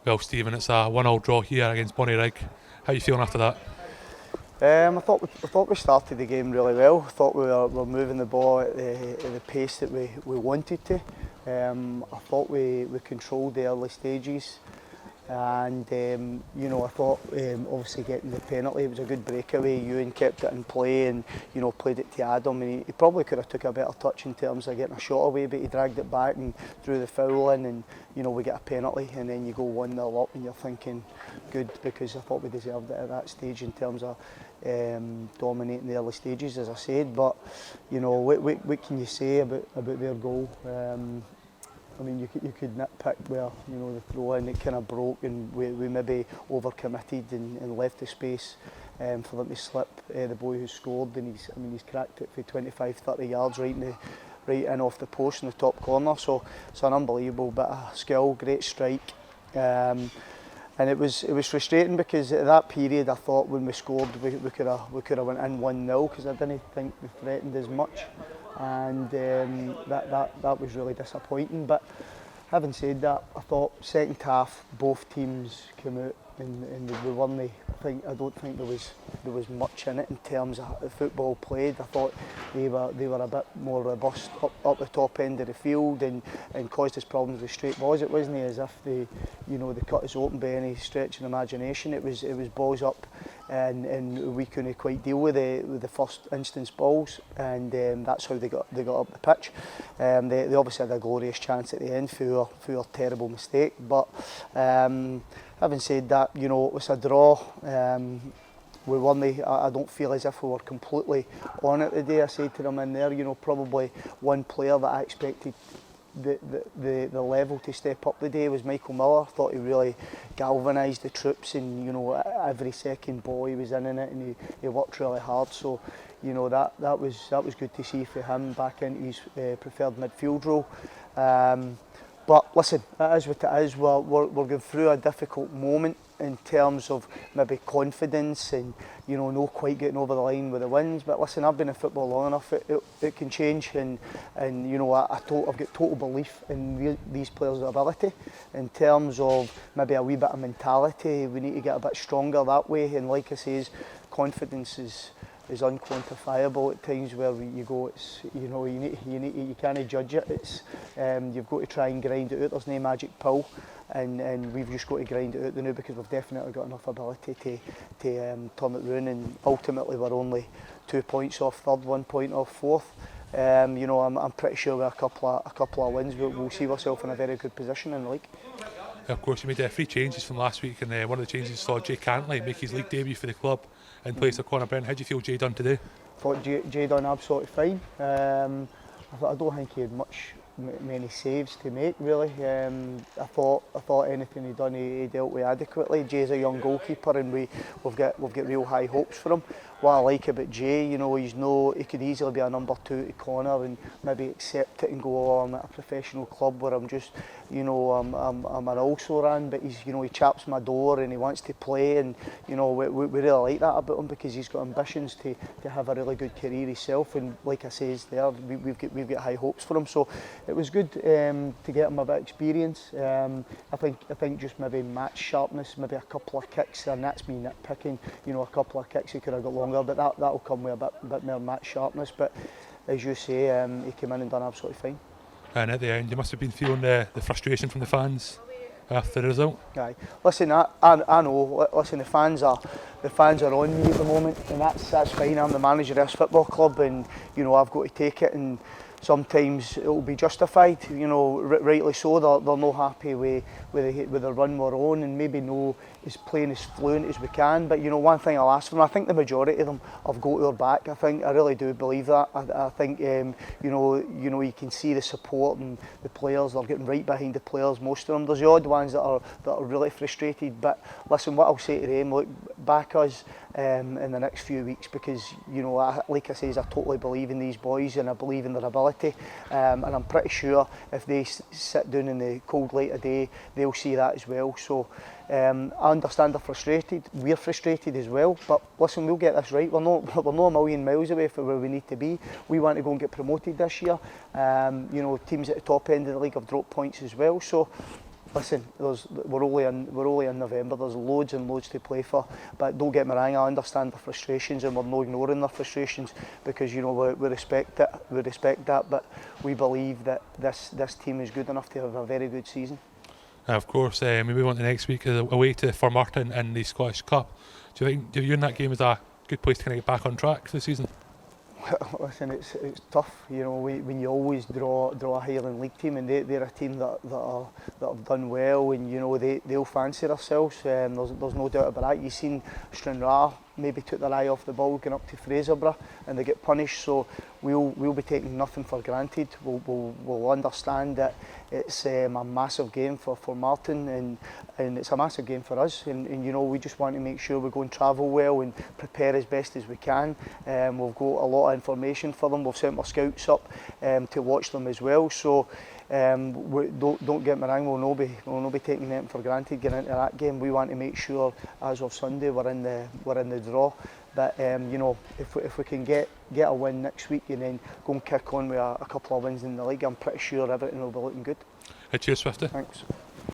Well, Stephen, it's a 1-1 draw here against Bonnyrigg. How are you feeling after that? I thought we started the game really well. I thought we were moving the ball at the pace that we wanted to. I thought we controlled the early stages, and I thought obviously getting the penalty, it was a good breakaway. Ewan kept it in play and played it to Adam, and he probably could have took a better touch in terms of getting a shot away, but he dragged it back and threw the foul in, and we get a penalty, and then you go 1-0 up and you're thinking good, because I thought we deserved it at that stage in terms of dominating the early stages, as I said. But what can you say about their goal? I mean, you could nitpick where the throw in, it kind of broke, and we maybe overcommitted and left the space for them to slip. The boy who scored, and he's cracked it for 25-30 yards right in off the post in the top corner. So it's an unbelievable bit of skill, great strike. And it was frustrating, because at that period I thought when we scored we could have went in 1-0, because I didn't think we threatened as much, and that was really disappointing. But having said that, I thought second half both teams came out and we weren't. I don't think there was much in it in terms of the football played. I thought they were a bit more robust up the top end of the field and caused us problems with straight balls. It wasn't as if they cut us open by any stretch of imagination. It was balls up, and we couldn't quite deal with the first instance balls, and that's how they got up the pitch. They obviously had a glorious chance at the end through a terrible mistake, but having said that, it was a draw. We won. I don't feel as if we were completely on it today. I said to them in there, probably one player that I expected the level to step up today was Michael Miller. I thought he really galvanised the troops, and every second ball he was in it, and he worked really hard. So that was good to see for him back into his preferred midfield role. But listen, it is what it is. We're going through a difficult moment in terms of maybe confidence and not quite getting over the line with the wins. But listen, I've been in football long enough. It can change, and I've got total belief in these players' ability. In terms of maybe a wee bit of mentality, we need to get a bit stronger that way. And like I say, confidence is unquantifiable at times, where you go, it's you can't judge it. It's you've got to try and grind it out. There's no magic pill, and we've just got to grind it out now, because we've definitely got enough ability to turn it round. And ultimately we're only 2 points off third, 1 point off fourth. I'm pretty sure with a couple of wins we'll see ourselves in a very good position in the league. Of course, you made 3 changes from last week, and one of the changes saw Jay Cantley make his league debut for the club in place of Connor Brown. How do you feel Jay done today? I thought Jay done absolutely fine. I don't think he had many saves to make, really. I thought anything he done, he dealt with adequately. Jay's a young goalkeeper, and we've got real high hopes for him. What I like about Jay, he could easily be a number 2 to Connor and maybe accept it and go, oh, I'm at a professional club where I'm just, I'm an also-ran, but he chaps my door and he wants to play, and we really like that about him, because he's got ambitions to have a really good career himself, and like I say, we've got high hopes for him. So it was good to get him a bit of experience. I think just maybe match sharpness, maybe a couple of kicks, and that's me nitpicking. A couple of kicks he could have got longer, but that'll come with a bit more match sharpness. But as you say, he came in and done absolutely fine. And at the end, you must have been feeling the frustration from the fans after the result. Aye. Listen, I know. Listen, the fans are on me at the moment, and that's fine. I'm the manager of this football club, and I've got to take it, and sometimes it will be justified. Rightly so. They're not happy with the run we're on, and maybe no is playing as fluent as we can. But one thing I'll ask them, I think the majority of them have got our back. I really do believe that. I think you can see the support, and the players are getting right behind the players. Most of them. There's the odd ones that are really frustrated. But listen, what I'll say to them, look, back us in the next few weeks, because like I say, I totally believe in these boys, and I believe in their ability, and I'm pretty sure if they sit down in the cold light of day, they'll see that as well. So I understand they're frustrated. We're frustrated as well. But listen, we'll get this right. We're not a million miles away from where we need to be. We want to go and get promoted this year. Teams at the top end of the league have dropped points as well. So Listen, we're only in November. There's loads and loads to play for. But don't get me wrong, I understand the frustrations, and we're not ignoring their frustrations, because you know we respect it. We respect that, but we believe that this team is good enough to have a very good season. Of course, we move on to next week away to Formartine in the Scottish Cup. Do you in that game as a good place to kind of get back on track for the season? Listen, it's tough, you know, when you always draw a Highland League team, and they're a team that have done well, and you know they'll fancy themselves. There's no doubt about that. You've seen Stranraer maybe took their eye off the ball going up to Fraserburgh, and they get punished. So we'll be taking nothing for granted. We'll understand that it's a massive game for Martin, and it's a massive game for us. And you know, we just want to make sure we go and travel well and prepare as best as we can. We've got a lot of information for them. We've sent our scouts up to watch them as well. So don't get me wrong, we'll not be taking anything for granted getting into that game. We want to make sure, as of Sunday, we're in the draw. But you know, if we can get a win next week and then go and kick on with a couple of wins in the league, I'm pretty sure everything will be looking good. Cheers, Swifty. Thanks.